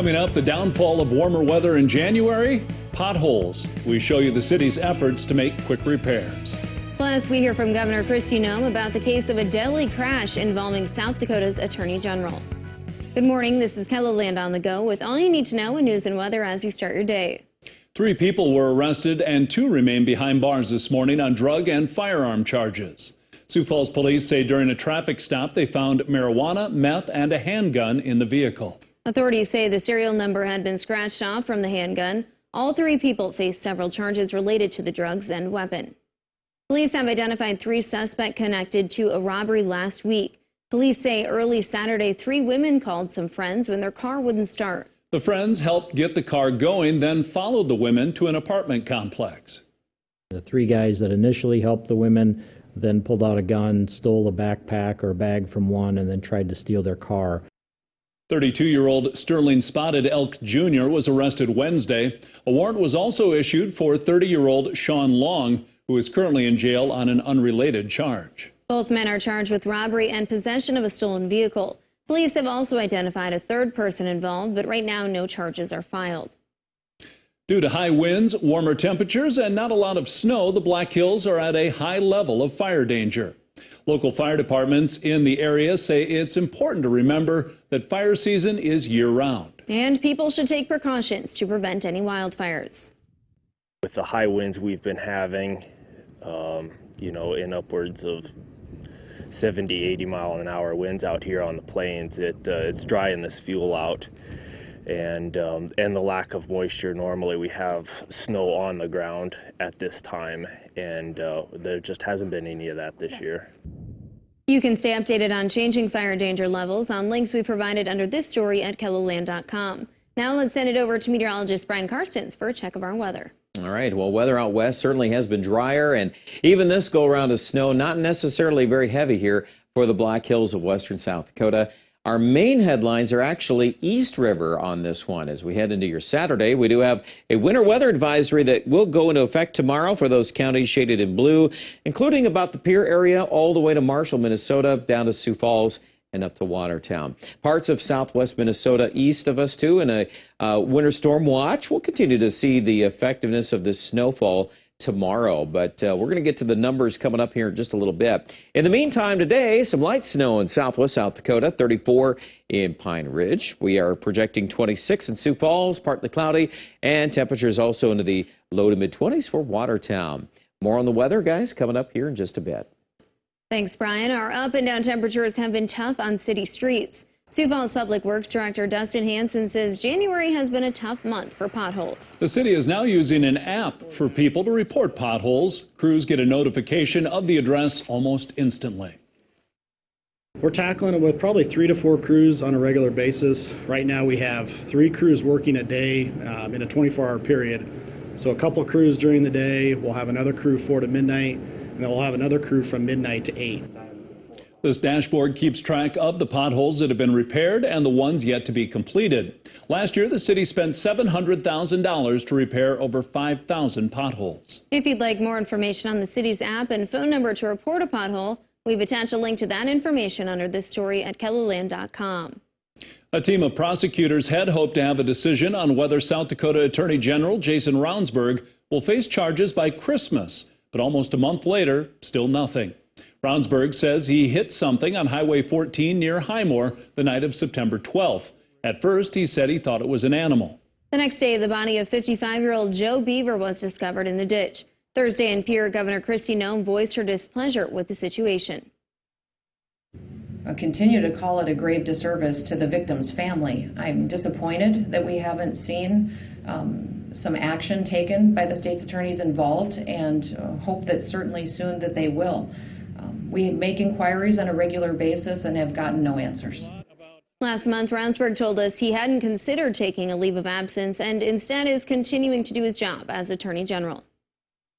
Coming up, the downfall of warmer weather in January, potholes. We show you the city's efforts to make quick repairs. Plus, we hear from Governor Kristi Noem about the case of a deadly crash involving South Dakota's Attorney General. Good morning, this is KELOLAND on the go with all you need to know in news and weather as you start your day. 3 people were arrested and 2 remain behind bars this morning on drug and firearm charges. Sioux Falls police say during a traffic stop they found marijuana, meth, and a handgun in the vehicle. Authorities say the serial number had been scratched off from the handgun. All 3 people face several charges related to the drugs and weapon. Police have identified 3 suspects connected to a robbery last week. Police say early Saturday, 3 women called some friends when their car wouldn't start. The friends helped get the car going, then followed the women to an apartment complex. The 3 guys that initially helped the women then pulled out a gun, stole a backpack or a bag from one, and then tried to steal their car. 32-year-old Sterling Spotted Elk Jr. was arrested Wednesday. A warrant was also issued for 30-year-old Sean Long, who is currently in jail on an unrelated charge. Both men are charged with robbery and possession of a stolen vehicle. Police have also identified a 3rd person involved, but right now no charges are filed. Due to high winds, warmer temperatures, and not a lot of snow, the Black Hills are at a high level of fire danger. Local fire departments in the area say it's important to remember that fire season is year-round. And people should take precautions to prevent any wildfires. With the high winds we've been having, in upwards of 70, 80 mile an hour winds out here on the plains, it's drying this fuel out. And the lack of moisture. Normally we have snow on the ground at this time, and there just hasn't been any of that this year. You can stay updated on changing fire danger levels on links we provided under this story at KELOLAND.com. Now let's send it over to meteorologist Brian Karstens for a check of our weather. All right, well, weather out west certainly has been drier, and even this go-around of snow not necessarily very heavy here for the Black Hills of western South Dakota. Our main headlines are actually East River on this one. As we head into your Saturday, we do have a winter weather advisory that will go into effect tomorrow for those counties shaded in blue, including about the Pierre area all the way to Marshall, Minnesota, down to Sioux Falls and up to Watertown. Parts of southwest Minnesota east of us, too, in a winter storm watch. We'll continue to see the effectiveness of this snowfall tomorrow, but we're going to get to the numbers coming up here in just a little bit. In the meantime, today, some light snow in southwest South Dakota, 34 in Pine Ridge. We are projecting 26 in Sioux Falls, partly cloudy, and temperatures also into the low to mid-20s for Watertown. More on the weather, guys, coming up here in just a bit. Thanks, Brian. Our up and down temperatures have been tough on city streets. Sioux Falls Public Works Director Dustin Hansen says January has been a tough month for potholes. The city is now using an app for people to report potholes. Crews get a notification of the address almost instantly. We're tackling it with probably 3 to 4 crews on a regular basis. Right now we have 3 crews working a day in a 24-hour period. So a couple crews during the day, we'll have another crew 4 to midnight, and then we'll have another crew from midnight to 8. This dashboard keeps track of the potholes that have been repaired and the ones yet to be completed. Last year, the city spent $700,000 to repair over 5,000 potholes. If you'd like more information on the city's app and phone number to report a pothole, we've attached a link to that information under this story at KELOLAND.com. A team of prosecutors had hoped to have a decision on whether South Dakota Attorney General Jason Ravnsborg will face charges by Christmas, but almost a month later, still nothing. Ravnsborg says he hit something on Highway 14 near Highmore the night of September 12th. At first, he said he thought it was an animal. The next day, the body of 55-year-old Joe Beaver was discovered in the ditch. Thursday in Pierre, Governor Kristi Noem voiced her displeasure with the situation. I continue to call it a grave disservice to the victim's family. I'm disappointed that we haven't seen some action taken by the state's attorneys involved, and hope that certainly soon that they will. We make inquiries on a regular basis and have gotten no answers. Last month, Ravnsborg told us he hadn't considered taking a leave of absence and instead is continuing to do his job as Attorney General.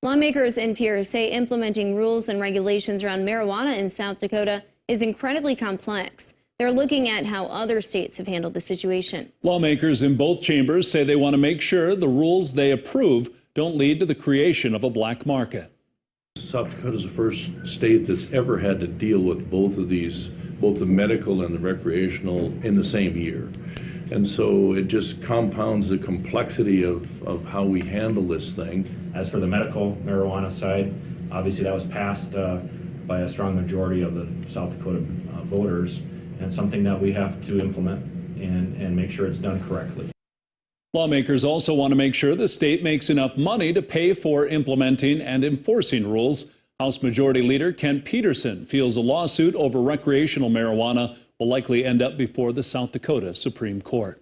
Lawmakers in Pierre say implementing rules and regulations around marijuana in South Dakota is incredibly complex. They're looking at how other states have handled the situation. Lawmakers in both chambers say they want to make sure the rules they approve don't lead to the creation of a black market. South Dakota is the first state that's ever had to deal with both of these, both the medical and the recreational, in the same year. And so it just compounds the complexity of how we handle this thing. As for the medical marijuana side, obviously that was passed by a strong majority of the South Dakota voters, and something that we have to implement and make sure it's done correctly. Lawmakers also want to make sure the state makes enough money to pay for implementing and enforcing rules. House Majority Leader Kent Peterson feels a lawsuit over recreational marijuana will likely end up before the South Dakota Supreme Court.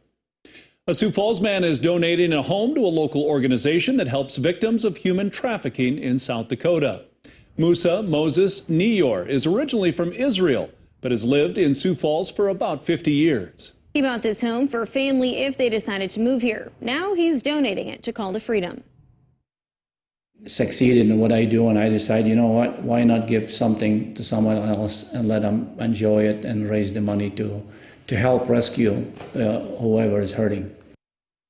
A Sioux Falls man is donating a home to a local organization that helps victims of human trafficking in South Dakota. Musa Moses Niyor is originally from Israel, but has lived in Sioux Falls for about 50 years. He bought this home for family if they decided to move here. Now he's donating it to Call to Freedom. Succeeded in what I do, and I decide, you know what, why not give something to someone else and let them enjoy it and raise the money to help rescue whoever is hurting.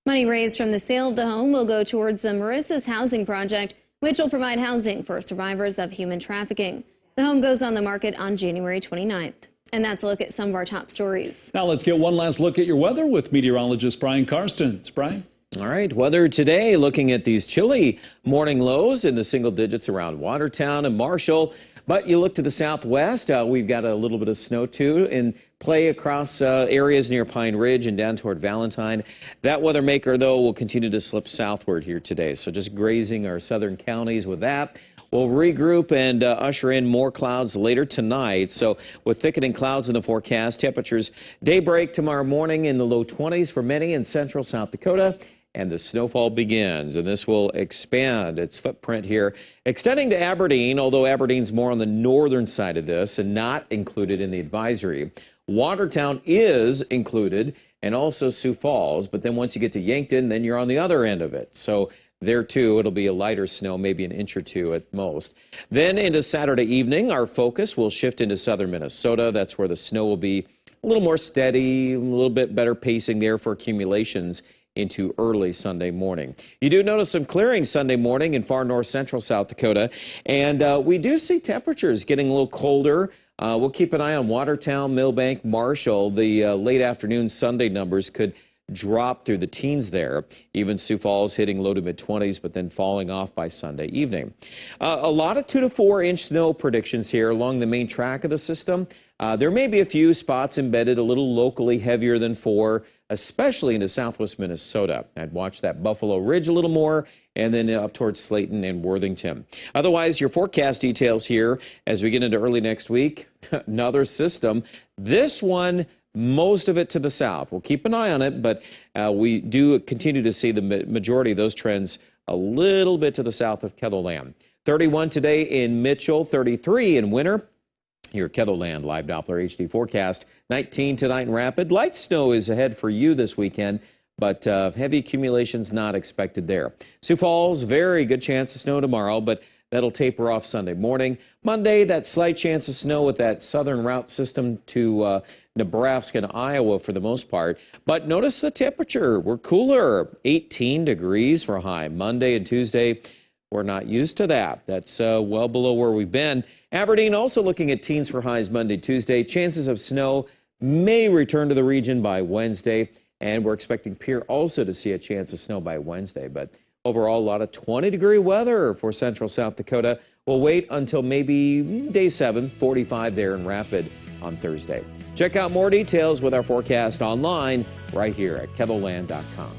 Money raised from the sale of the home will go towards the Marissa's housing project, which will provide housing for survivors of human trafficking. The home goes on the market on January 29th. And that's a look at some of our top stories. Now let's get one last look at your weather with meteorologist Brian Karstens. Brian? All right, weather today, looking at these chilly morning lows in the single digits around Watertown and Marshall. But you look to the southwest, we've got a little bit of snow too in play across areas near Pine Ridge and down toward Valentine. That weather maker, though, will continue to slip southward here today. So just grazing our southern counties with that. We'll regroup and usher in more clouds later tonight. So with thickening clouds in the forecast, temperatures daybreak tomorrow morning in the low 20s for many in central South Dakota. And the snowfall begins, and this will expand its footprint here, extending to Aberdeen, although Aberdeen's more on the northern side of this and not included in the advisory. Watertown is included, and also Sioux Falls, but then once you get to Yankton, then you're on the other end of it. So there, too, it'll be a lighter snow, maybe an inch or two at most. Then into Saturday evening, our focus will shift into southern Minnesota. That's where the snow will be a little more steady, a little bit better pacing there for accumulations into early Sunday morning. You do notice some clearing Sunday morning in far north central South Dakota, and we do see temperatures getting a little colder. We'll keep an eye on Watertown, Millbank, Marshall. The late afternoon Sunday numbers could drop through the teens there. Even Sioux Falls hitting low to mid-20s, but then falling off by Sunday evening. A lot of 2 to 4 inch snow predictions here along the main track of the system. There may be a few spots embedded a little locally heavier than 4, especially into southwest Minnesota. I'd watch that Buffalo Ridge a little more, and then up towards Slayton and Worthington. Otherwise, your forecast details here as we get into early next week. Another system. This one, most of it to the south. We'll keep an eye on it, but we do continue to see the majority of those trends a little bit to the south of KELOLAND. 31 today in Mitchell, 33 in Winter. Your KELOLAND Live Doppler HD forecast. 19 tonight in Rapid. Light snow is ahead for you this weekend, but heavy accumulations not expected there. Sioux Falls, very good chance of snow tomorrow, but that'll taper off Sunday morning. Monday, that slight chance of snow with that southern route system to Nebraska and Iowa for the most part. But notice the temperature. We're cooler. 18 degrees for a high. Monday and Tuesday, we're not used to that. That's well below where we've been. Aberdeen also looking at teens for highs Monday, Tuesday. Chances of snow may return to the region by Wednesday. And we're expecting Pierre also to see a chance of snow by Wednesday. But overall, a lot of 20-degree weather for central South Dakota. We'll wait until maybe day 7, 45 there in Rapid on Thursday. Check out more details with our forecast online right here at KELOLAND.com.